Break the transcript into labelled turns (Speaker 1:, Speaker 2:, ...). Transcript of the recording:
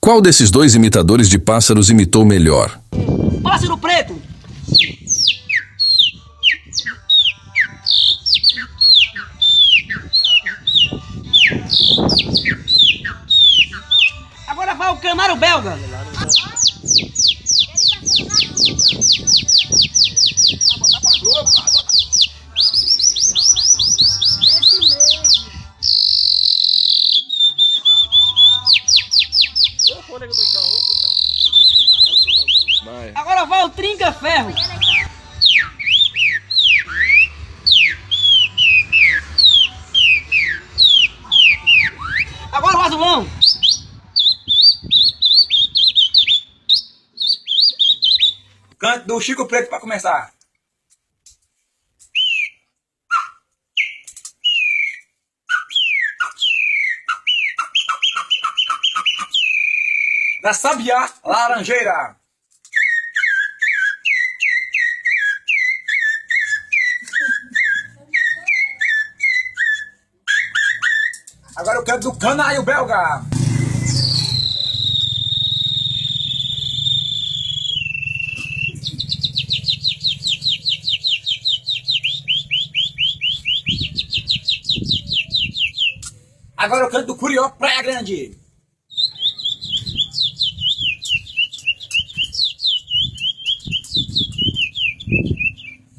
Speaker 1: Qual desses dois imitadores de pássaros imitou melhor?
Speaker 2: Pássaro preto! Agora vai o canário belga! Agora vai o trinca-ferro! Agora o azulão!
Speaker 3: Canto do Chico Preto para começar. Da Sabiá Laranjeira. Agora eu canto do Canário Belga. Agora eu canto do Curió Praia Grande.